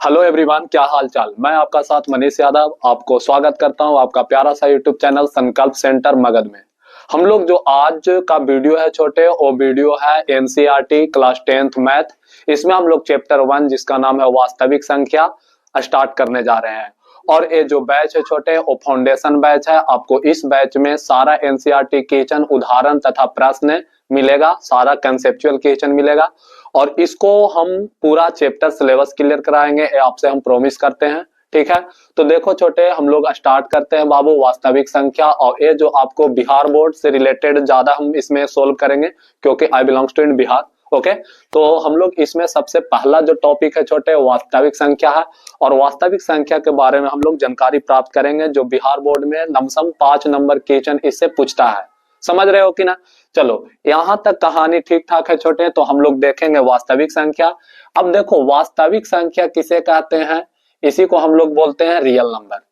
Hello everyone, क्या हाल चाल। मैं आपका साथ मनीष यादव आपको स्वागत करता हूं आपका प्यारा सा यूट्यूब चैनल संकल्प सेंटर मगध में। हम लोग जो आज का वीडियो है छोटे, वो वीडियो है एनसीईआरटी क्लास 10th मैथ। इसमें हम लोग चैप्टर 1 जिसका नाम है वास्तविक संख्या स्टार्ट करने जा रहे हैं। और ये जो बैच है छोटे, वो फाउंडेशन बैच है। आपको इस बैच में सारा एनसीईआरटी क्वेश्चन, उदाहरण तथा प्रश्न मिलेगा, सारा कंसेप्चुअल क्वेश्चन मिलेगा और इसको हम पूरा चैप्टर सिलेबस क्लियर कराएंगे, ये आपसे हम प्रॉमिस करते हैं। ठीक है, तो देखो छोटे, हम लोग स्टार्ट करते हैं बाबू वास्तविक संख्या। और ये जो आपको बिहार बोर्ड से रिलेटेड ज्यादा हम इसमें सोल्व करेंगे क्योंकि I belongs to in Bihar. Okay, तो हम लोग इसमें सबसे पहला जो टॉपिक है छोटे, वास्तविक संख्या है। और वास्तविक संख्या के बारे में हम लोग जानकारी प्राप्त करेंगे जो बिहार बोर्ड में लमसम 5 नंबर क्वेश्चन इससे पूछता है। समझ रहे हो कि ना। चलो, यहां तक कहानी ठीक ठाक है छोटे, तो हम लोग देखेंगे वास्तविक संख्या। अब देखो, वास्तविक संख्या किसे कहते हैं, इसी को हम लोग बोलते हैं रियल नंबर।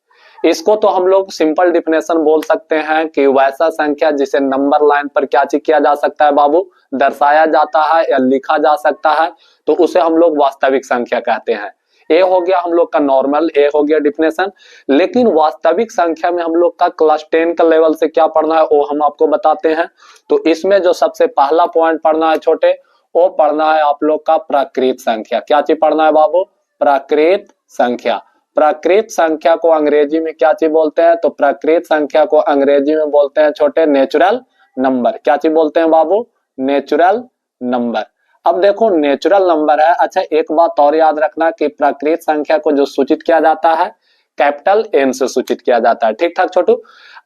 इसको तो हम लोग सिंपल डिफिनेशन बोल सकते हैं कि वैसा संख्या जिसे नंबर लाइन पर क्या चीज किया जा सकता है बाबू, दर्शाया जाता है या लिखा जा सकता है, तो उसे हम लोग वास्तविक संख्या कहते हैं। ए हो गया हम लोग का नॉर्मल, ए हो गया डिफिनेशन। लेकिन वास्तविक संख्या में हम लोग का क्लास 10 का लेवल से क्या पढ़ना है वो हम आपको बताते हैं। तो इसमें जो सबसे पहला पॉइंट पढ़ना है छोटे, वो पढ़ना है आप लोग का प्राकृत संख्या। क्या चीज पढ़ना है बाबू, प्राकृत संख्या। प्राकृत संख्या को अंग्रेजी में क्या चीज बोलते हैं, तो प्राकृत संख्या को अंग्रेजी में बोलते हैं छोटे नेचुरल नंबर। क्या चीज बोलते हैं बाबू, नेचुरल नंबर। अब देखो, नेचुरल नंबर है। अच्छा, एक बात और याद रखना कि प्राकृत संख्या को जो सूचित किया जाता है कैपिटल एन से सूचित किया जाता है। ठीक ठाक छोटू।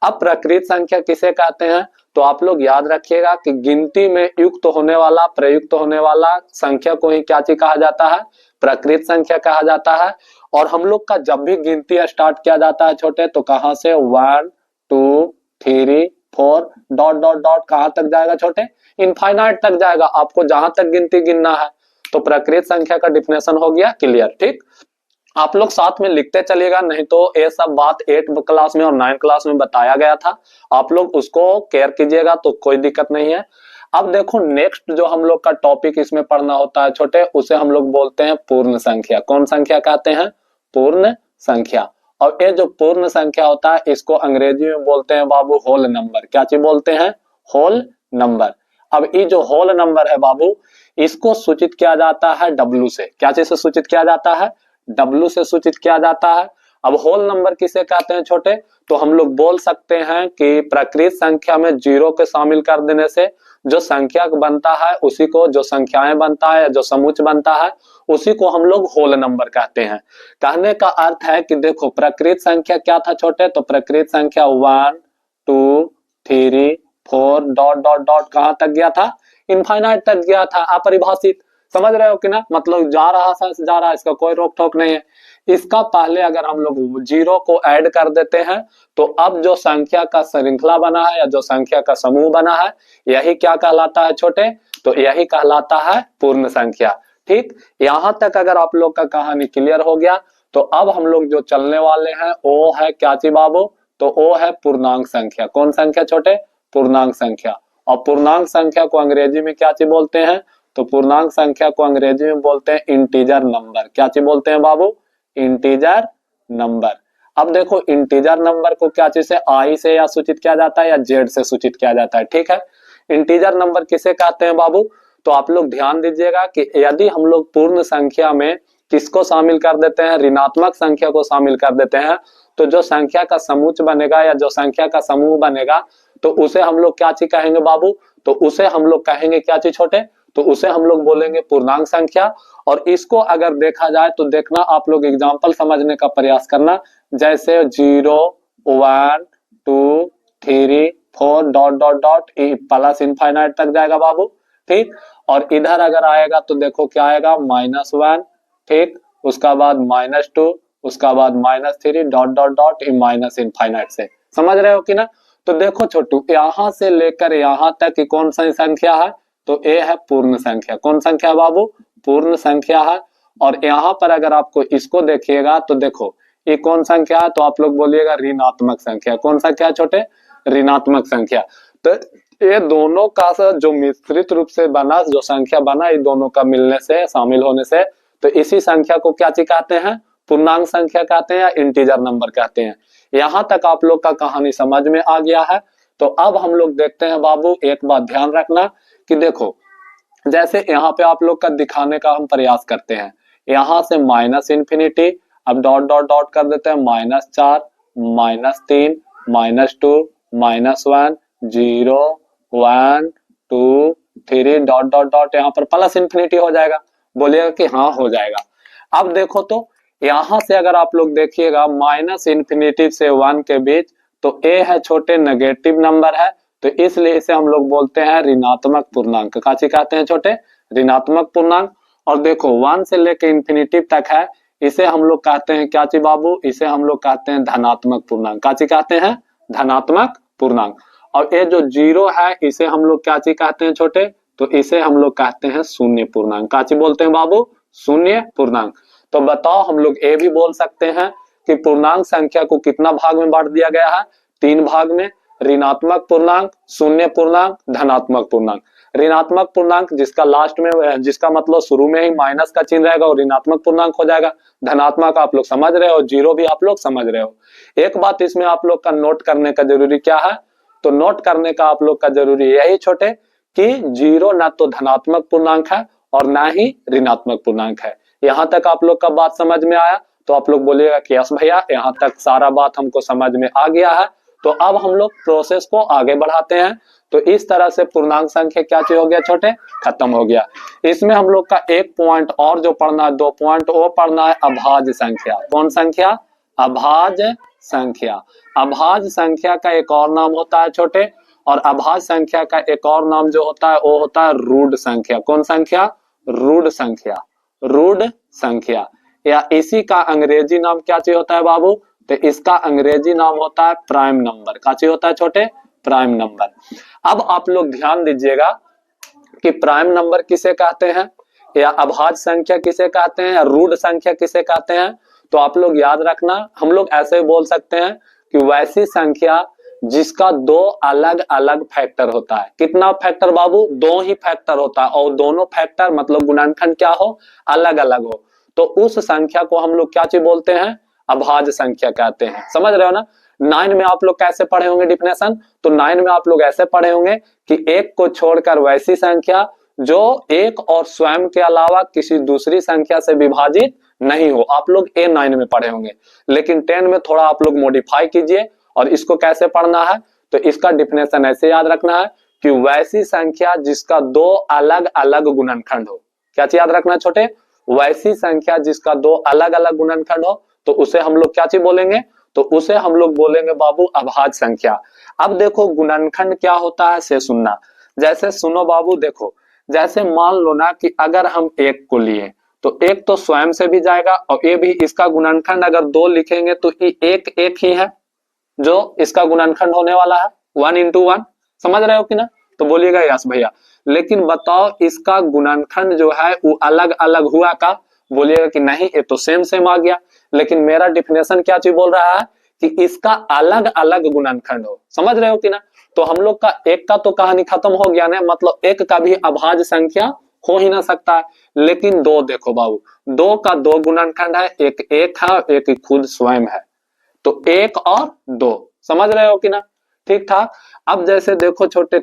अब प्राकृत संख्या किसे कहते हैं, तो आप लोग याद रखिएगा कि गिनती में युक्त होने वाला, प्रयुक्त होने वाला संख्या को ही क्या चीज कहा जाता है, प्राकृत संख्या कहा जाता है। और हम लोग का जब भी गिनती स्टार्ट किया जाता है छोटे, तो कहां से 1 2 3 4 डॉट डॉट डॉट कहां तक जाएगा छोटे, इनफाइनाइट तक जाएगा। आपको जहां तक गिनती गिनना है। तो प्राकृत संख्या का डिफिनेशन हो गया क्लियर। ठीक, आप लोग साथ में लिखते चलिएगा, नहीं तो ये सब बात 8 क्लास में और 9 क्लास में बताया गया था। आप लोग उसको केयर कीजिएगा तो कोई दिक्कत नहीं है। अब देखो, नेक्स्ट जो हम लोग का टॉपिक इसमें पढ़ना होता है छोटे, उसे हम लोग बोलते हैं पूर्ण संख्या। कौन संख्या कहते हैं, पूर्ण संख्या। और ये जो पूर्ण संख्या होता है, इसको अंग्रेजी में बोलते हैं बाबू होल नंबर। क्या चीज बोलते हैं, होल नंबर। अब ये जो होल नंबर है बाबू, इसको सूचित किया जाता है डब्ल्यू से। क्या चीज से सूचित किया जाता है, डब्ल्यू से सूचित किया जाता है। अब होल नंबर किसे कहते हैं छोटे, तो हम लोग बोल सकते हैं कि प्राकृत संख्या में जीरो के शामिल कर देने से जो संख्या बनता है, उसी को, जो संख्याएं बनता है, जो समुच्चय बनता है, उसी को हम लोग होल नंबर कहते हैं। कहने का अर्थ है कि देखो, प्राकृत संख्या क्या था छोटे, तो प्राकृत संख्या 1 2 3 4 डॉट डॉट डॉट कहां तक गया था, इनफाइनाइट तक गया था, अपरिभाषित। समझ रहे हो कि ना, मतलब जा रहा, इसका कोई रोक टोक नहीं है। इसका पहले अगर हम लोग जीरो को ऐड कर देते हैं, तो अब जो संख्या का श्रृंखला बना है या जो संख्या का समूह बना है, यही क्या कहलाता है छोटे, तो यही कहलाता है पूर्ण संख्या। ठीक, यहां तक अगर आप लोग का कहानी क्लियर हो गया, तो अब हम लोग जो चलने वाले हैं वो है क्या चीज बाबू, तो वो है पूर्णांक संख्या। कौन संख्या छोटे, पूर्णांक संख्या। और पूर्णांक संख्या को अंग्रेजी में क्या चीज बोलते हैं, तो पूर्णांक संख्या को अंग्रेजी में बोलते हैं इंटीजर नंबर। क्या चीज बोलते हैं बाबू, इंटीजर नंबर। अब देखो, इंटीजर नंबर को क्या चीज से, आई से या सूचित किया जाता है या जेड से सूचित किया जाता है। ठीक है, इंटीजर नंबर किसे कहते हैं बाबू, तो आप लोग ध्यान दीजिएगा कि यदि हम लोग पूर्ण संख्या में किसको शामिल कर देते हैं, ऋणात्मक संख्या को शामिल कर देते हैं, तो जो संख्या का समुच्चय बनेगा या जो संख्या का समूह बनेगा, तो उसे हम लोग क्या चीज कहेंगे बाबू, तो उसे हम लोग कहेंगे क्या चीज छोटे, तो उसे हम लोग बोलेंगे पूर्णांक संख्या। और इसको अगर देखा जाए तो देखना, आप लोग एग्जांपल समझने का प्रयास करना, जैसे 0 1 2 3 4 dot dot dot plus infinite तक जाएगा बाबू। ठीक, और इधर अगर आएगा तो देखो क्या आएगा, -1। ठीक, उसका बाद -2, उसका बाद -3 dot dot dot minus infinite से। समझ रहे हो कि ना। तो देखो छोटू, यहां से लेकर यहां तक की कौन सी संख्या है, तो ए है पूर्ण संख्या। कौन संख्या बाबू, पूर्ण संख्या है। और यहाँ पर अगर आपको इसको देखिएगा तो देखो ये कौन संख्या है, तो आप लोग बोलिएगा ऋणात्मक संख्या। कौन संख्या है छोटे, ऋणात्मक संख्या। तो ये दोनों का जो मिश्रित रूप से बना, जो संख्या बना, ये दोनों का मिलने से, शामिल होने से, तो इसी संख्या को क्या चीज कहते हैं, पूर्णांक संख्या कहते हैं या इंटीजर नंबर कहते हैं। यहां तक आप लोग का कहानी समझ में आ गया है। तो अब हम लोग देखते हैं बाबू, एक बात ध्यान रखना कि देखो जैसे यहाँ पे आप लोग का दिखाने का हम प्रयास करते हैं, यहां से माइनस इंफिनिटी, अब डॉट डॉट डॉट कर देते हैं, -4, -3, -2, -1, 0, 1, 2, 3 डॉट डॉट डॉट, यहाँ पर प्लस इंफिनिटी हो जाएगा। बोलिएगा कि हाँ हो जाएगा। अब देखो तो यहां से अगर आप लोग देखिएगा माइनस इंफिनिटी से 1 के बीच, तो ए है छोटे नेगेटिव नंबर है, तो इसलिए इसे हम लोग बोलते हैं ऋणात्मक पूर्णांक। काची कहते हैं छोटे, ऋणात्मक पूर्णांक। और देखो 1 से लेके इंफिनिटी तक है, इसे हम लोग कहते हैं क्या चीज बाबू, इसे हम लोग कहते हैं धनात्मक पूर्णांक। काची कहते हैं, धनात्मक पूर्णांक। और ये जो 0 है इसे हम लोग क्या चीज कहते हैं छोटे, तो इसे हम लोग कहते हैं शून्य पूर्णांक। काची बोलते हैं बाबू, शून्य पूर्णांक। तो बताओ हम लोग ये भी बोल सकते हैं कि पूर्णांक संख्या को कितना भाग में बांट दिया गया है, 3 भाग में, ऋणात्मक पूर्णांक, शून्य पूर्णांक, धनात्मक पूर्णांक। ऋणात्मक पूर्णांक जिसका लास्ट में, जिसका मतलब शुरू में ही माइनस का चिन्ह रहेगा, और ऋणात्मक पूर्णांक हो जाएगा। धनात्मक आप लोग समझ रहे हो, 0 भी आप लोग समझ रहे हो। एक बात इसमें आप लोग का नोट करने का जरूरी क्या है, तो नोट करने का आप लोग का जरूरी यही छोटे कि 0 ना तो धनात्मक पूर्णांक है और ना ही ऋणात्मक पूर्णांक है। यहां तक आप लोग का बात समझ में आया, तो आप लोग बोलिएगा कि यस भैया यहाँ तक सारा बात हमको समझ में आ गया है। तो अब हम लोग प्रोसेस को आगे बढ़ाते हैं। तो इस तरह से पूर्णांक संख्या क्या चीज हो गया छोटे, खत्म हो गया। इसमें हम लोग का एक पॉइंट और जो पढ़ना है, 2 पॉइंट वो पढ़ना है, अभाज्य संख्या। कौन संख्या, अभाज्य संख्या। अभाज्य संख्या का एक और नाम होता है छोटे, और अभाज्य संख्या का एक और नाम जो होता है वो होता है रूढ़ संख्या। कौन संख्या, रूढ़ संख्या, रूढ़ संख्या। या इसी का अंग्रेजी नाम क्या चीज होता है बाबू, तो इसका अंग्रेजी नाम होता है प्राइम नंबर। क्या चीज होता है छोटे, प्राइम नंबर। अब आप लोग ध्यान दीजिएगा कि प्राइम नंबर किसे कहते हैं, या अभाज्य संख्या किसे कहते हैं, या रूढ़ संख्या किसे कहते हैं। तो आप लोग याद रखना, हम लोग ऐसे बोल सकते हैं कि वैसी संख्या जिसका 2 अलग अलग फैक्टर होता है। कितना फैक्टर बाबू, 2 ही फैक्टर होता है, और दोनों फैक्टर मतलब गुणनखंड क्या हो, अलग अलग हो, तो उस संख्या को हम लोग क्या चीज बोलते हैं, अभाज्य संख्या कहते हैं। समझ रहे हो ना। 9 में आप लोग कैसे पढ़े होंगे डिफिनेशन, तो 9 में आप लोग ऐसे पढ़े होंगे कि एक को छोड़कर वैसी संख्या जो एक और स्वयं के अलावा किसी दूसरी संख्या से विभाजित नहीं हो। आप लोग A9 में पढ़े होंगे, लेकिन 10 में थोड़ा आप लोग मॉडिफाई कीजिए। और इसको कैसे पढ़ना है, तो इसका डिफिनेशन ऐसे याद रखना है कि वैसी संख्या जिसका 2 अलग अलग गुणनखंड हो। क्या चीज याद रखना है छोटे, वैसी संख्या जिसका 2 अलग अलग गुणनखंड हो, तो उसे हम लोग क्या चीज बोलेंगे, तो उसे हम लोग बोलेंगे बाबू अभाज्य संख्या। अब देखो गुणनखंड क्या होता है से सुनना। जैसे सुनो बाबू, देखो जैसे मान लो ना कि अगर हम 1 को लिए, तो 1 तो स्वयं से भी जाएगा, और ये भी इसका गुणनखंड अगर 2 लिखेंगे तो ये 1 ही है जो इसका गुणनखंड होने वाला है, 1 into 1। समझ रहे हो कि ना, तो बोलिएगा यस भैया। लेकिन बताओ इसका गुणनखंड जो है वो अलग अलग हुआ का, बोलिएगा कि नहीं ये तो सेम सेम आ गया। लेकिन मेरा डिफिनेशन क्या चीज बोल रहा है कि इसका अलग अलग गुणनखंड हो। समझ रहे हो कि ना। तो हम लोग का 1 का तो कहानी खत्म हो गया ना, मतलब 1 का भी अभाज्य संख्या हो ही ना सकता है। लेकिन 2 देखो बाबू, 2 का 2 गुणनखंड है, एक है, एक खुद स्वयं है, तो 1 और 2। समझ रहे हो कि ना, ठीक ठाक। अब जैसे देखो छोटे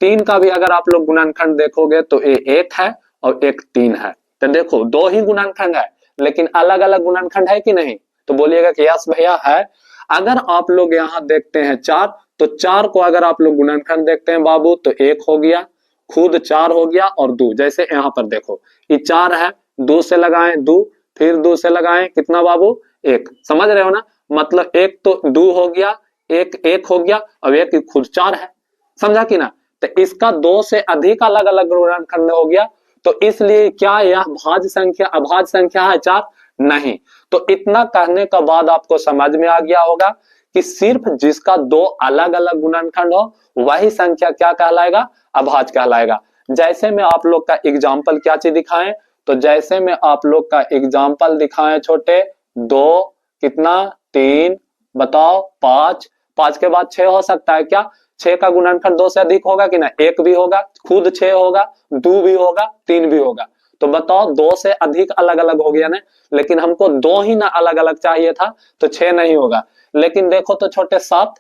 3 का भी अगर आप लोग गुणनखंड देखोगे तो ये 1 है और एक 3 है। तो देखो 2 ही गुणनखंड है, लेकिन अलग अलग गुणनखंड है कि नहीं, तो बोलिएगा कि यस भैया है। अगर आप लोग यहाँ देखते हैं 4, तो 4 को अगर आप लोग गुणनखंड देखते हैं बाबू, तो 1 हो गया, खुद 4 हो गया, और 2। जैसे यहाँ पर देखो ये 4 है, 2 से लगाएं 2, फिर 2 से लगाएं कितना बाबू, 1। समझ रहे हो ना, मतलब 1 तो 2 हो गया, 1 हो गया, और 1 खुद 4 है। समझा कि ना। तो इसका 2 से अधिक अलग अलग गुणनखंड हो गया, तो इसलिए क्या यह भाज्य संख्या अभाज्य संख्या है 4, नहीं। तो इतना कहने का बाद आपको समझ में आ गया होगा कि सिर्फ जिसका 2 अलग अलग गुणनखंड हो वही संख्या क्या कहलाएगा, अभाज्य कहलाएगा। जैसे में आप लोग का एग्जाम्पल क्या चीज दिखाएं, तो जैसे में आप लोग का एग्जाम्पल दिखाएं छोटे, 2 कितना, 3 बताओ, 5 के बाद 6 हो सकता है क्या, 6 का गुणनखंड 2 से अधिक होगा कि ना, 1 भी होगा, खुद 6 होगा, 2 भी होगा, 3 भी होगा। तो बताओ, दो से अधिक अलग अलग हो गया ना, लेकिन हमको दो ही ना अलग अलग चाहिए था, तो 6 नहीं होगा। लेकिन देखो तो छोटे 7,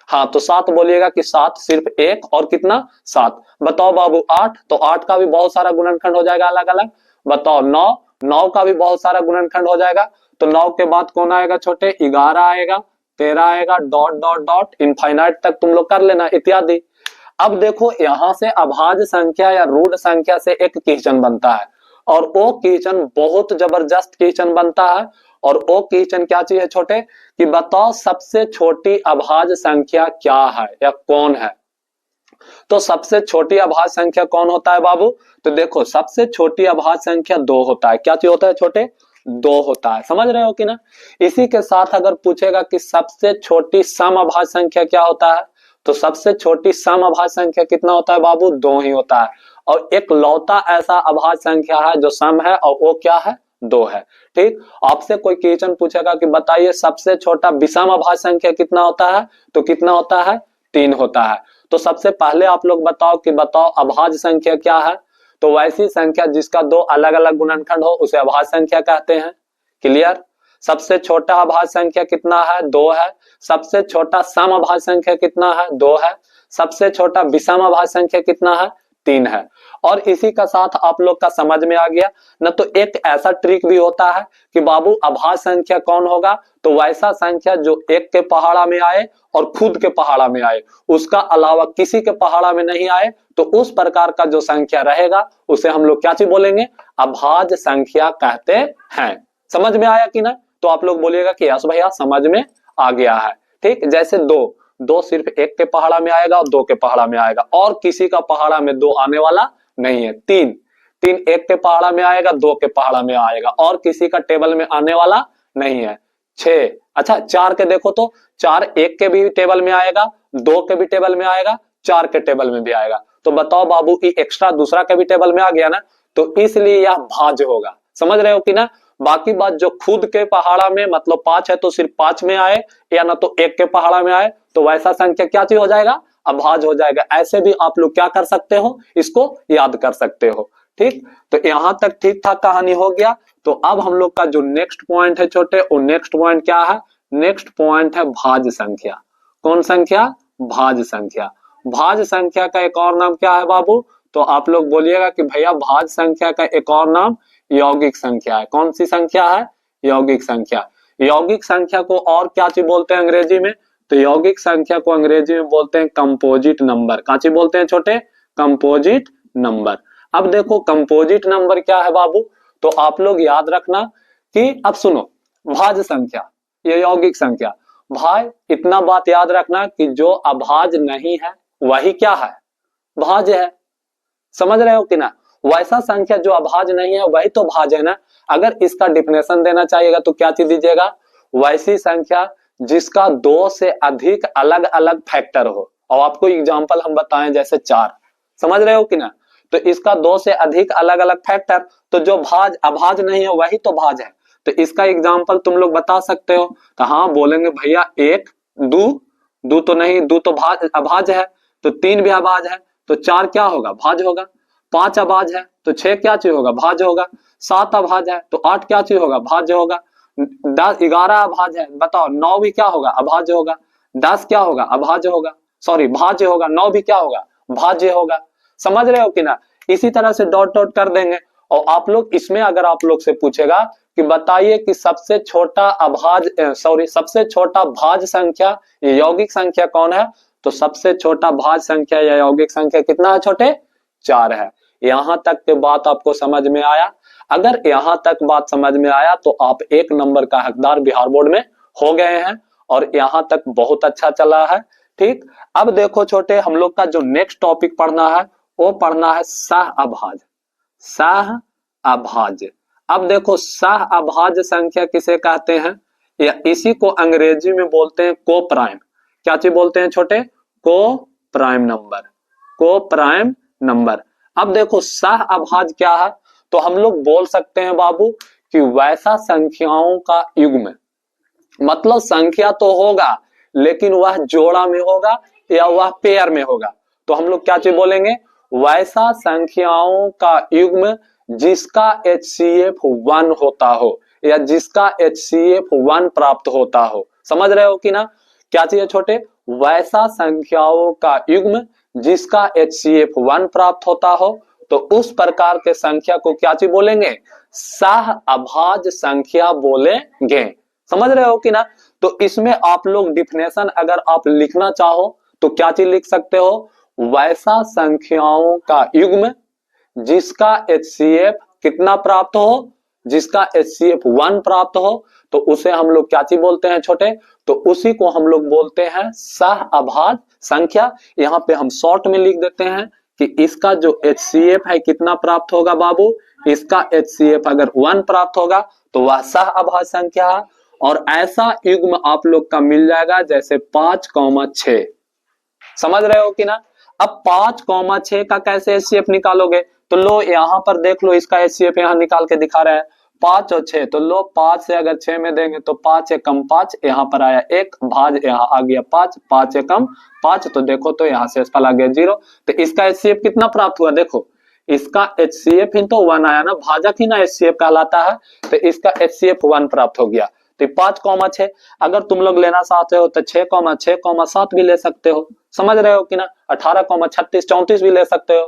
हाँ तो 7 बोलिएगा कि 7 सिर्फ एक और कितना 7। बताओ बाबू 8, तो 8 का भी बहुत सारा गुणनखंड हो जाएगा अलग अलग। बताओ 9, 9 का भी बहुत सारा गुणनखंड हो जाएगा। तो 9 के बाद कौन आएगा छोटे, 11 आएगा, 13 आएगा, डॉट डॉट डॉट इनफाइनाइट तक तुम लोग कर लेना इत्यादि। अब देखो यहां से अभाज्य संख्या या रूढ़ संख्या से एक क्वेश्चन बनता है, और वो क्वेश्चन बहुत जबरदस्त क्वेश्चन बनता है। और वो क्वेश्चन क्या चीज है छोटे, कि बताओ सबसे छोटी अभाज्य संख्या क्या है या कौन है। तो सबसे छोटी अभाज्य संख्या कौन होता है बाबू, तो देखो सबसे छोटी अभाज्य संख्या 2 होता है। क्या चीज होता है छोटे, 2 होता है। समझ रहे हो कि ना। इसी के साथ अगर पूछेगा कि सबसे छोटी सम अभाज्य संख्या क्या होता है, तो सबसे छोटी सम अभाज्य संख्या कितना होता है बाबू, 2 ही होता है। और एक लौता ऐसा अभाज्य संख्या है जो सम है, और वो क्या है, 2 है। ठीक, आपसे कोई क्वेश्चन पूछेगा कि बताइए सबसे छोटा विषम अभाज्य संख्या कितना होता है, तो कितना होता है, 3 होता है। तो सबसे पहले आप लोग बताओ कि बताओ अभाज्य संख्या क्या है, तो वैसी संख्या जिसका 2 अलग अलग गुणनखंड हो उसे अभाज्य संख्या कहते हैं। क्लियर। सबसे छोटा अभाज्य संख्या कितना है, 2 है। सबसे छोटा सम अभाज्य संख्या कितना है, 2 है। सबसे छोटा विषम अभाज्य संख्या कितना है, 3 है। और इसी का साथ आप लोग का समझ में आ गया न। तो एक ऐसा ट्रिक भी होता है कि बाबू अभाज्य संख्या कौन होगा, तो वैसा संख्या जो एक के पहाड़ा में आए और खुद के पहाड़ा में आए, उसका अलावा किसी के पहाड़ा में नहीं आए, तो उस प्रकार का जो संख्या रहेगा उसे हम लोग क्या चीज बोलेंगे, अभाज्य संख्या कहते हैं। समझ में आया कि ना। तो आप लोग बोलिएगा कि यस भैया समझ में आ गया है। ठीक, जैसे 2 सिर्फ एक के पहाड़ा में आएगा और 2 के पहाड़ा में आएगा, और किसी का पहाड़ा में 2 आने वाला नहीं है। 3 एक के पहाड़ा में आएगा, 2 के पहाड़ा में आएगा, और किसी का टेबल में आने वाला नहीं है। 6, अच्छा 4 के देखो तो 4 एक के भी टेबल में आएगा, 2 के भी टेबल में आएगा, 4 के टेबल में भी आएगा। तो बताओ बाबू ये एक्स्ट्रा दूसरा के भी टेबल में आ गया ना, तो इसलिए यह भाज्य होगा। समझ रहे हो कि ना। बाकी बात जो खुद के पहाड़ा में मतलब 5 है तो सिर्फ 5 में आए, या ना तो एक के पहाड़ा में आए, तो वैसा संख्या क्या चीज हो जाएगा, अभाज्य हो जाएगा। ऐसे भी आप लोग क्या कर सकते हो, इसको याद कर सकते हो। ठीक, तो यहां तक ठीक ठाक कहानी हो गया। तो अब हम लोग का जो नेक्स्ट पॉइंट है छोटे, वो नेक्स्ट पॉइंट क्या है, नेक्स्ट पॉइंट है भाज्य संख्या। कौन संख्या, भाज्य संख्या। भाज्य संख्या का एक और नाम क्या है बाबू, तो आप लोग बोलिएगा कि भैया भाज्य संख्या का एक और नाम यौगिक संख्या है। कौन सी संख्या है, यौगिक संख्या। यौगिक संख्या को और क्या चीज बोलते हैं अंग्रेजी में, तो यौगिक संख्या को अंग्रेजी में बोलते हैं कंपोजिट नंबर। क्या चीज बोलते हैं छोटे, कंपोजिट नंबर। अब देखो कंपोजिट नंबर क्या है बाबू, तो आप लोग याद रखना कि अब सुनो, भाज्य संख्या, ये यौगिक संख्या। भाई इतना बात याद रखना कि जो अभाज्य नहीं है वही क्या है, भाज्य है। समझ रहे हो कि ना। वैसा संख्या जो अभाज्य नहीं है वही तो भाज्य है ना। अगर इसका डिफिनेशन देना चाहिएगा तो क्या चीज दीजिएगा, वैसी संख्या जिसका 2 से अधिक अलग अलग फैक्टर हो। और आपको एग्जांपल हम बताएं जैसे 4, समझ रहे हो कि ना। तो इसका 2 से अधिक अलग अलग फैक्टर, तो जो अभाज्य नहीं है वही तो भाज्य है। तो इसका एग्जांपल तुम लोग बता सकते हो। तो हाँ बोलेंगे भैया 1 2 तो नहीं, 2 तो अभाज्य है, तो 3 भी अभाज्य है, तो 4 क्या होगा, भाज्य होगा। 5 अभाज्य है तो 6 क्या चीज होगा, भाज्य होगा। 7 अभाज्य है तो 8 क्या चीज होगा, भाज्य होगा। 11 अभाज्य है, बताओ 9 भी क्या होगा, अभाज्य होगा। 10 क्या होगा, अभाज्य होगा, सॉरी भाज्य होगा। 9 भी क्या होगा, भाज्य होगा। समझ रहे हो कि ना। इसी तरह से डॉट डॉट कर देंगे। और आप लोग इसमें अगर आप लोग से पूछेगा कि बताइए कि सबसे छोटा सबसे छोटा भाज्य संख्या यौगिक संख्या कौन है, तो सबसे छोटा भाज्य संख्या या यौगिक संख्या कितना है छोटे, 4 है। यहां तक के बात आपको समझ में आया। अगर यहां तक बात समझ में आया तो आप 1 नंबर का हकदार बिहार बोर्ड में हो गए हैं, और यहां तक बहुत अच्छा चला है। ठीक, अब देखो छोटे, हम लोग का जो नेक्स्ट टॉपिक पढ़ना है वो पढ़ना है सह अभाज्य। सह अभाज्य। अब देखो सह अभाज्य संख्या किसे कहते हैं, या इसी को अंग्रेजी में बोलते हैं को प्राइम। क्या चीज बोलते हैं छोटे, को प्राइम नंबर, को प्राइम नंबर। अब देखो सह अभाज्य क्या है, तो हम लोग बोल सकते हैं बाबू कि वैसा संख्याओं का युग्म, मतलब संख्या तो होगा लेकिन वह जोड़ा में होगा या वह पेयर में होगा। तो हम लोग क्या चीज बोलेंगे, वैसा संख्याओं का युग्म जिसका HCF 1 होता हो या जिसका HCF 1 प्राप्त होता हो। समझ रहे हो कि ना? क्या चाहिए छोटे? वैसा संख्याओं का युग्म जिसका HCF 1 प्राप्त होता हो, तो उस प्रकार के संख्या को क्या चीज बोलेंगे? सह अभाज्य संख्या बोलेंगे। समझ रहे हो कि ना? तो इसमें आप लोग डिफिनेशन अगर आप लिखना चाहो तो क्या चीज लिख सकते हो? वैसा संख्याओं का युग्म जिसका HCF कितना प्राप्त हो? जिसका HCF 1 प्राप्त हो, तो उसे हम लोग क्या चीज बोलते हैं छोटे? तो उसी को हम लोग बोलते हैं सह अभाज्य संख्या। यहाँ पे हम शॉर्ट में लिख देते हैं कि इसका जो HCF है कितना प्राप्त होगा बाबू? इसका HCF अगर 1 प्राप्त होगा तो वह सह अभाज्य संख्या है। और ऐसा युग्म आप लोग का मिल जाएगा जैसे 5,6। समझ रहे हो कि ना? अब 5,6 का कैसे HCF निकालोगे? तो लो यहाँ पर देख लो, इसका HCF यहाँ निकाल के दिखा रहे हैं 5 और 6। तो लो 5 से अगर 6 में देंगे तो 5 एकम 5, यहाँ पर आया 1 भाज यहाँ आ गया 5, 5 एकम 5। तो देखो तो यहाँ से फल आ गया 0। तो इसका HCF कितना प्राप्त हुआ? देखो इसका HCF ही तो 1 आया ना, भाजक ही ना HCF कहलाता है। तो इसका HCF 1 प्राप्त हो गया। तो 5,6 अगर तुम लोग लेना चाहते हो तो 6,6,7 भी ले सकते हो। समझ रहे हो कि ना? 18,36 34 भी ले सकते हो।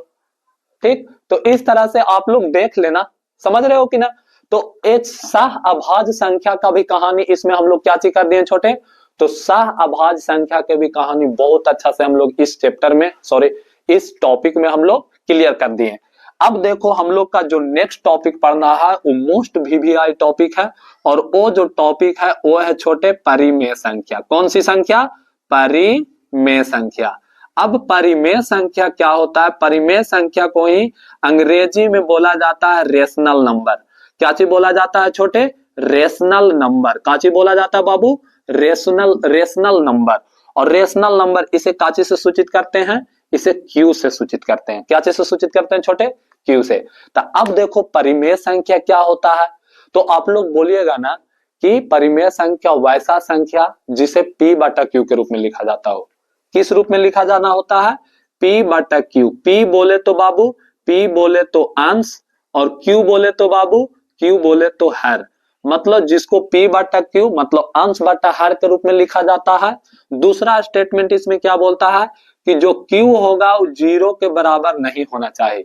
ठीक, तो इस तरह से आप लोग देख लेना। समझ रहे हो कि ना? तो एक सह अभाज्य संख्या का भी कहानी इसमें हम लोग क्या चीज कर दिए छोटे? तो सह अभाज्य संख्या के भी कहानी बहुत अच्छा से हम लोग इस चैप्टर में, सॉरी इस टॉपिक में हम लोग क्लियर कर दिए। अब देखो हम लोग का जो नेक्स्ट टॉपिक पढ़ना है वो मोस्ट VVI टॉपिक है। और वो जो टॉपिक है वो है छोटे परिमेय संख्या। कौन सी संख्या? परिमेय संख्या। अब परिमेय संख्या क्या होता है? परिमेय संख्या को ही अंग्रेजी में बोला जाता है रेशनल नंबर। क्या चीज बोला जाता है छोटे? Rational number. क्या चीज बोला जाता है बाबू? Rational number. और रेशनल नंबर इसे क्या चीज से सूचित करते हैं? इसे Q से सूचित करते हैं। क्या चीज से सूचित करते हैं छोटे? Q से। तो अब देखो परिमेय संख्या क्या होता है? तो आप लोग बोलिएगा ना कि परिमेय संख्या वैसा संख्या जिसे P बटा Q के रूप में लिखा जाता हो। किस रूप में लिखा जाना होता है? P बटा Q। P बोले तो बाबू, P बोले तो अंश, और Q बोले तो बाबू, Q बोले तो हर। मतलब जिसको P बटा Q मतलब अंश बटा हर के रूप में लिखा जाता है। दूसरा स्टेटमेंट इसमें क्या बोलता है कि जो Q होगा वो 0 के बराबर नहीं होना चाहिए।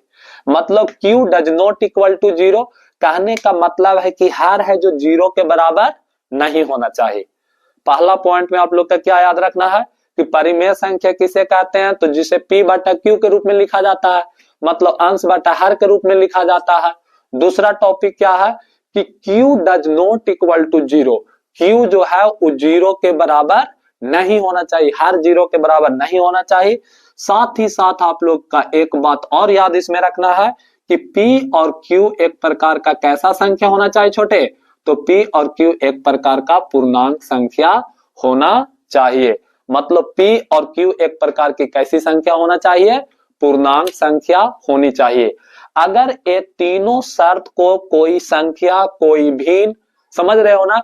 मतलब Q does not equal to 0। कहने का मतलब है कि हर है जो 0 के बराबर नहीं होना चाहिए। पहला पॉइंट में आप लोग का क्या याद रखना है कि परिमेय संख्या किसे कहते हैं? तो जिसे P बटा Q के रूप में लिखा जाता है, मतलब अंश बटा हर के रूप में लिखा जाता है। दूसरा टॉपिक क्या है कि Q does not equal to 0। Q जो है वो 0 के बराबर नहीं होना चाहिए, हर 0 के बराबर नहीं होना चाहिए। साथ ही साथ आप लोग का एक बात और याद इसमें रखना है कि P और Q एक प्रकार का कैसा संख्या होना चाहिए छोटे? तो P और Q एक प्रकार का पूर्णांक संख्या होना चाहिए। मतलब P और Q एक प्रकार की कैसी संख्या होना चाहिए? पूर्णांक संख्या होनी चाहिए। अगर ये तीनों शर्त को कोई संख्या, कोई भिन्न, समझ रहे हो ना,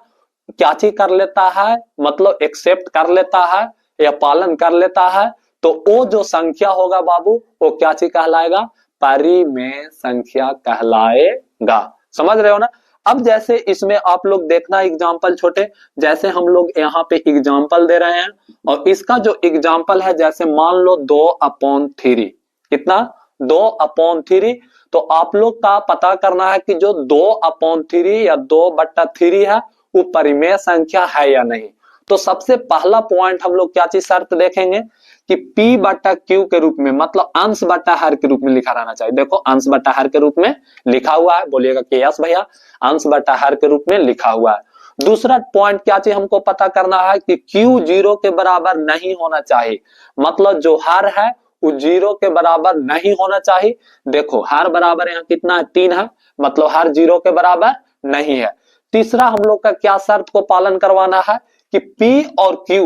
क्या चीज कर लेता है? मतलब एक्सेप्ट कर लेता है या पालन कर लेता है, तो वो जो संख्या होगा बाबू वो क्या चीज कहलाएगा? परिमेय संख्या कहलाएगा। समझ रहे हो ना? अब जैसे इसमें आप लोग देखना एग्जाम्पल छोटे, जैसे हम लोग यहाँ पे एग्जाम्पल दे रहे हैं और इसका जो एग्जाम्पल है जैसे मान लो 2/3। कितना? 2/3। तो आप लोग का पता करना है कि जो 2/3 या 2/3 है वो परिमेय संख्या है या नहीं। तो सबसे पहला पॉइंट हम लोग क्या चीज शर्त देखेंगे कि P बटा Q के रूप में मतलब अंश बटा हर के रूप में लिखा रहना चाहिए। देखो अंश बटा हर के रूप में लिखा हुआ है, बोलिएगा कि यस भैया अंश बटा हर के रूप में लिखा हुआ है। दूसरा पॉइंट क्या चीज हमको पता करना है कि Q 0 के बराबर नहीं होना चाहिए। मतलब जो हर है वो 0 के बराबर नहीं होना चाहिए। देखो हर बराबर यहाँ कितना है? 3 है, मतलब हर 0 के बराबर नहीं है। तीसरा हम लोग का क्या शर्त को पालन करवाना है कि P और Q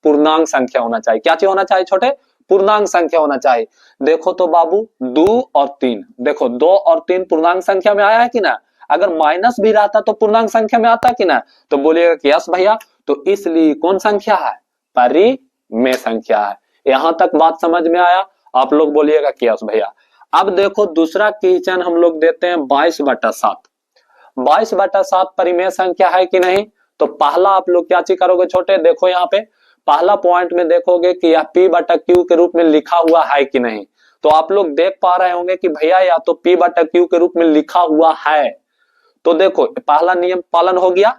पूर्णांक संख्या होना चाहिए। क्या चीज होना चाहिए छोटे? पूर्णांक संख्या होना चाहिए। देखो तो बाबू 2 और 3, देखो 2 और 3 पूर्णांक संख्या में आया है कि ना? अगर माइनस भी रहता तो पूर्णांक संख्या में आता कि ना? तो बोलिएगा कि यस भैया। तो इसलिए कौन संख्या है? परिमेय संख्या है। यहां तक बात समझ में आया? आप लोग बोलिएगा कि यस भैया। अब देखो दूसरा क्वेश्चन हम लोग देते हैं 22/7। 22/7 परिमेय संख्या है कि नहीं? तो पहला आप लोग क्या चीज करोगे छोटे, देखो यहाँ पे पहला पॉइंट में देखोगे कि यह P/Q के रूप में लिखा हुआ है कि नहीं। तो आप लोग देख पा रहे होंगे कि भैया या तो P/Q के रूप में लिखा हुआ है। तो देखो पहला नियम पालन हो गया।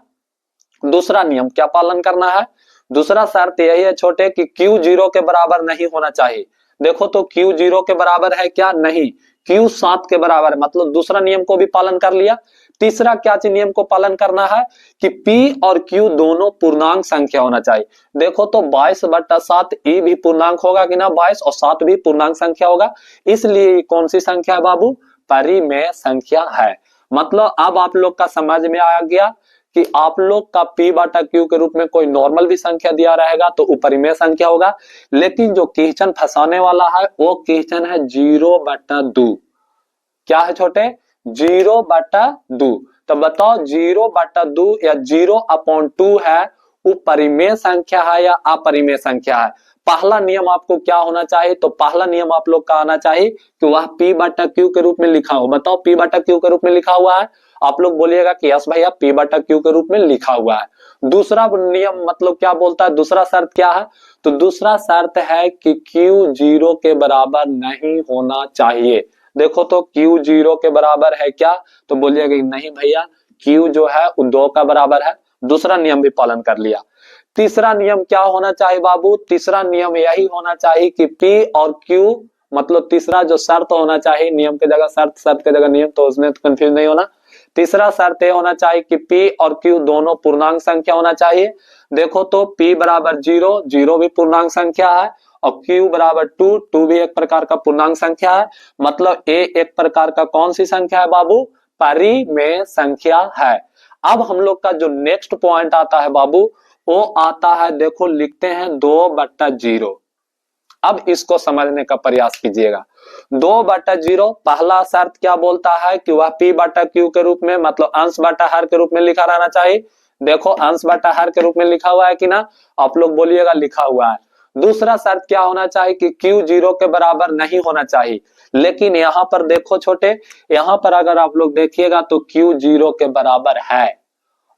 दूसरा नियम क्या पालन करना है? दूसरा शर्त यही है छोटे कि Q 0 के बराबर नहीं होना चाहिए। देखो तो Q 0 के बराबर है क्या? नहीं। Q 7 के बराबर है, मतलब दूसरा नियम को भी पालन कर लिया। तीसरा क्या चीज नियम को पालन करना है कि P और Q दोनों पूर्णांक संख्या होना चाहिए। देखो तो 22/7 E भी पूर्णांक होगा कि ना, 22 और 7 भी पूर्णांक संख्या होगा। इसलिए कौन सी संख्या है बाबू? परिमेय संख्या है। मतलब अब आप लोग का समझ में आ गया कि आप लोग का P/Q के रूप में कोई नॉर्मल भी संख्या दिया रहेगा तो वो परिमेय संख्या होगा। लेकिन जो क्वेश्चन फंसाने वाला है वो क्वेश्चन है 0/2। क्या है छोटे? 0/2। तो बताओ 0/2 या 0/2 है वो परिमेय संख्या है या अपरिमेय संख्या है? पहला नियम आपको क्या होना चाहिए? तो पहला नियम आप लोग का आना चाहिए कि वह P/Q के रूप में लिखा हो। बताओ P/Q के रूप में लिखा हुआ है? आप लोग बोलिएगा कि यस भैया P/Q के रूप में लिखा हुआ है। दूसरा नियम मतलब क्या बोलता है? दूसरा शर्त क्या है? तो दूसरा शर्त है कि Q 0 के बराबर नहीं होना चाहिए। देखो तो Q 0 के बराबर है क्या? तो बोलिएगा नहीं भैया Q जो है वो 2 का बराबर है। दूसरा नियम भी पालन कर लिया। तीसरा नियम क्या होना चाहिए बाबू? तीसरा नियम यही होना चाहिए कि P और Q, मतलब तीसरा जो शर्त होना चाहिए, नियम की जगह शर्त, शर्त की जगह नियम, तो उसमें तो कंफ्यूज नहीं होना। तीसरा शर्त यह होना चाहिए कि P और Q दोनों पूर्णांक संख्या होना चाहिए। देखो तो P बराबर 0, 0 भी पूर्णांक संख्या है, और Q बराबर 2, 2 भी एक प्रकार का पूर्णांक संख्या है। मतलब A एक प्रकार का कौन सी संख्या है बाबू? परिमेय संख्या है। अब हम लोग का जो नेक्स्ट पॉइंट आता है बाबू वो आता है, देखो लिखते हैं 2/0। अब इसको समझने का प्रयास कीजिएगा। 2/0 पहला शर्त क्या बोलता है कि वह P/Q के रूप में, मतलब अंश बटा हर के रूप में लिखा रहना चाहिए। देखो अंश बटा हर के रूप में लिखा हुआ है कि ना? आप लोग बोलिएगा लिखा हुआ है। दूसरा शर्त क्या होना चाहिए कि Q 0 के बराबर नहीं होना चाहिए। लेकिन यहाँ पर देखो छोटे, यहाँ पर अगर आप लोग देखिएगा तो Q 0 के बराबर है।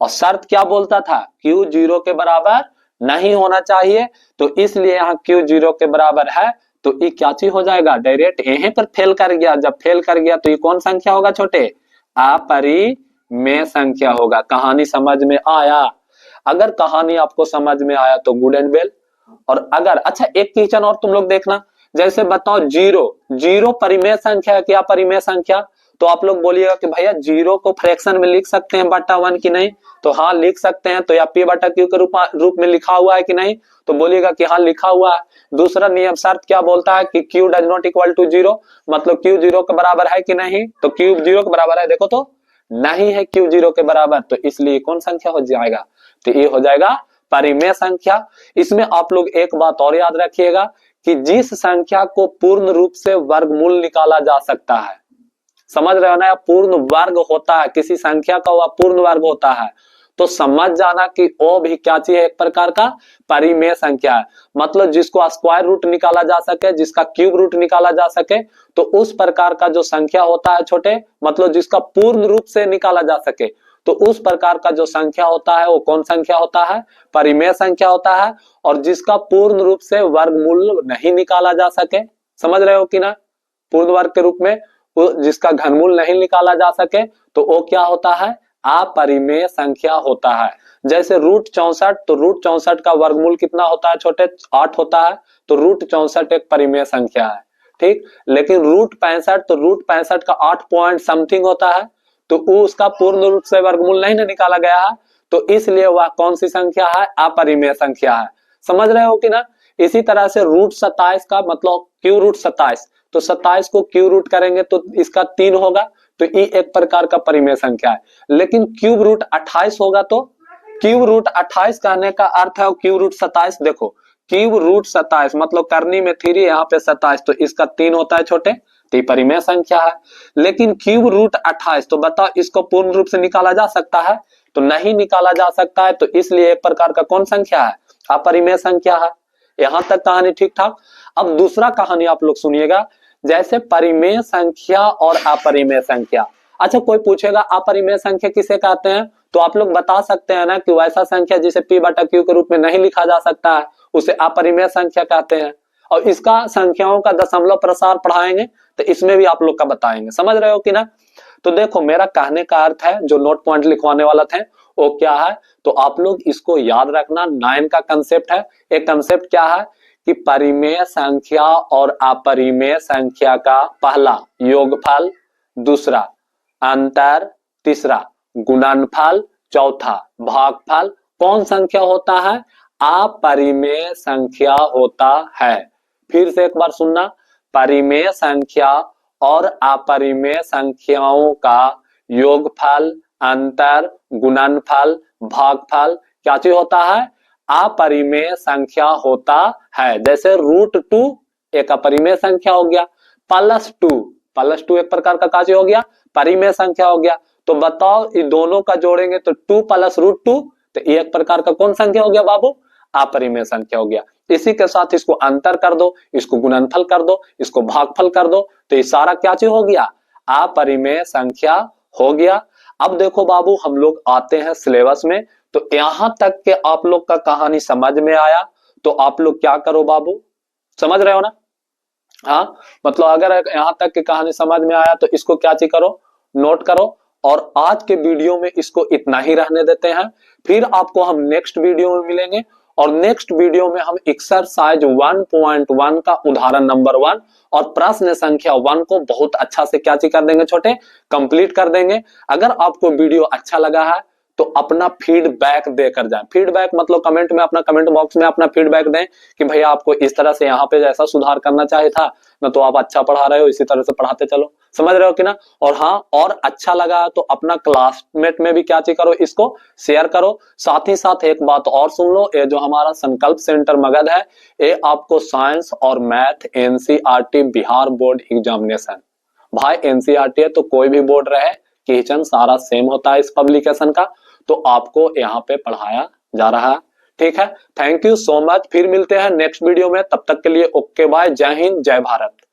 और शर्त क्या बोलता था? Q 0 के बराबर नहीं होना चाहिए। तो इसलिए यहाँ Q 0 के बराबर है, तो ये क्या चीज हो जाएगा? डायरेक्ट यहीं पर फेल कर गया। जब फेल कर गया तो ये कौन संख्या होगा छोटे? अपरिमेय संख्या होगा। कहानी समझ में आया? अगर कहानी आपको समझ में आया तो गुड एंड वेल। और अगर अच्छा एक क्वेश्चन और तुम लोग देखना, जैसे बताओ 0 परिमेय संख्या है क्या अपरिमेय संख्या? तो आप लोग बोलिएगा कि भैया 0 को फ्रैक्शन में लिख सकते हैं बटा 1 की नहीं? तो हाँ लिख सकते हैं। तो या P/Q के रूप में लिखा हुआ है कि नहीं? तो बोलिएगा कि हाँ लिखा हुआ है। दूसरा नियम शर्त क्या बोलता है कि Q does not equal to 0, मतलब Q 0 के बराबर है कि नहीं? तो Q 0 के बराबर है, देखो तो नहीं है Q 0 के बराबर, तो इसलिए कौन संख्या हो जाएगा? तो ये हो जाएगा परिमेय संख्या। इसमें आप लोग एक बात और याद रखिएगा कि जिस संख्या को पूर्ण रूप से वर्गमूल निकाला जा सकता है, समझ रहे हो ना? पूर्ण वर्ग होता है किसी संख्या का, वह पूर्ण वर्ग होता है, तो समझ जाना कि वो भी क्या चीज है? एक प्रकार का परिमेय संख्या है। मतलब जिसको स्क्वायर रूट निकाला जा सके, जिसका क्यूब रूट निकाला जा सके, तो उस प्रकार का जो संख्या होता है छोटे, मतलब जिसका पूर्ण रूप से निकाला जा सके, तो उस प्रकार का जो संख्या होता है वो कौन संख्या होता है? परिमेय संख्या होता है। और जिसका पूर्ण रूप से वर्गमूल नहीं निकाला जा सके, समझ रहे हो कि ना? पूर्ण वर्ग के रूप में जिसका घनमूल नहीं निकाला जा सके, तो वो क्या होता है? अपरिमेय संख्या होता है। जैसे √64, तो √64 का वर्गमूल कितना होता है छोटे? 8 होता है। तो √64 एक परिमेय संख्या है, ठीक। लेकिन √65, तो √65 का 8 पॉइंट समथिंग होता है, तो उसका पूर्ण रूप से वर्गमूल नहीं निकाला गया है, तो इसलिए वह कौन सी संख्या है? अपरिमेय संख्या है। समझ रहे हो कि ना? इसी तरह से √27 का मतलब Q√27, तो 27 को क्यू रूट करेंगे तो इसका 3 होगा, तो ये एक प्रकार का परिमेय संख्या है। लेकिन Q√28 होगा, तो Q√28 कहने का अर्थ है Q√27। देखो Q√27 मतलब करनी में 3, यहाँ पे 27, तो इसका 3 होता है छोटे, तो ये परिमेय संख्या है। लेकिन Q√28, तो बताओ इसको पूर्ण रूप से निकाला जा सकता है? तो नहीं निकाला जा सकता है, तो इसलिए एक प्रकार का कौन संख्या है? अपरिमेय संख्या है। यहां तक कहानी ठीक ठाक। अब दूसरा कहानी आप लोग सुनिएगा। जैसे परिमेय संख्या और अपरिमेय संख्या। अच्छा, कोई पूछेगा अपरिमेय संख्या किसे कहते हैं, तो आप लोग बता सकते हैं ना कि वैसा संख्या जिसे p बटा q के रूप में नहीं लिखा जा सकता है उसे अपरिमेय संख्या कहते हैं। और इसका संख्याओं का दशमलव प्रसार पढ़ाएंगे तो इसमें भी आप लोग का बताएंगे। समझ रहे हो कि ना। तो देखो, मेरा कहने का अर्थ है, जो नोट पॉइंट लिखवाने वाला थे वो क्या है, तो आप लोग इसको याद रखना। 9 का कंसेप्ट है। एक कंसेप्ट क्या है कि परिमेय संख्या और अपरिमेय संख्या का पहला योगफल, दूसरा अंतर, तीसरा गुणनफल, चौथा भागफल कौन संख्या होता है, अपरिमेय संख्या होता है। फिर से एक बार सुनना, परिमेय संख्या और अपरिमेय संख्याओं का योगफल, अंतर, गुणनफल, भागफल क्या चीज होता है, अपरिमेय संख्या होता है। जैसे √2 एक अपरिमेय संख्या हो गया, +2 एक प्रकार का काजी हो गया, परिमेय संख्या हो गया। तो बताओ, ये दोनों का जोड़ेंगे तो 2 + √2, तो ये एक प्रकार का कौन संख्या हो गया बाबू, अपरिमेय संख्या हो गया। इसी के साथ इसको अंतर कर दो, इसको गुणनफल कर दो, इसको भागफल कर दो, तो ये सारा क्या चीज हो गया, अपरिमेय संख्या हो गया। अब देखो बाबू, हम लोग आते हैं सिलेबस में। तो यहां तक के आप लोग का कहानी समझ में आया, तो आप लोग क्या करो बाबू, समझ रहे हो ना। हाँ, मतलब अगर यहां तक की कहानी समझ में आया तो इसको क्या चीज करो, नोट करो। और आज के वीडियो में इसको इतना ही रहने देते हैं। फिर आपको हम नेक्स्ट वीडियो में मिलेंगे, और नेक्स्ट वीडियो में हम एक्सरसाइज 1.1 का उदाहरण नंबर 1 और प्रश्न संख्या 1 को बहुत अच्छा से क्या चीज कर देंगे छोटे, कंप्लीट कर देंगे। अगर आपको वीडियो अच्छा लगा है तो अपना फीडबैक देकर जाएं। फीडबैक मतलब कमेंट में, अपना कमेंट बॉक्स में अपना फीडबैक दें कि भैया आपको इस तरह से यहाँ पे जैसा सुधार करना चाहिए था ना, तो आप अच्छा पढ़ा रहे हो, इसी तरह से पढ़ाते चलो। समझ रहे हो कि ना। और हाँ, और अच्छा लगा तो अपना क्लासमेट में भी क्या चीज करो, इसको शेयर करो। साथ ही साथ एक बात और सुन लो, ये जो हमारा संकल्प सेंटर मगध है, ये आपको साइंस और math NCERT Bihar board examination, भाई एनसीईआरटी है तो कोई भी बोर्ड रहे, किचन सारा सेम होता है इस पब्लिकेशन का, तो आपको यहाँ पे पढ़ाया जा रहा है। ठीक है, थैंक यू सो मच। फिर मिलते हैं नेक्स्ट वीडियो में, तब तक के लिए ओके बाय, जय हिंद, जय भारत।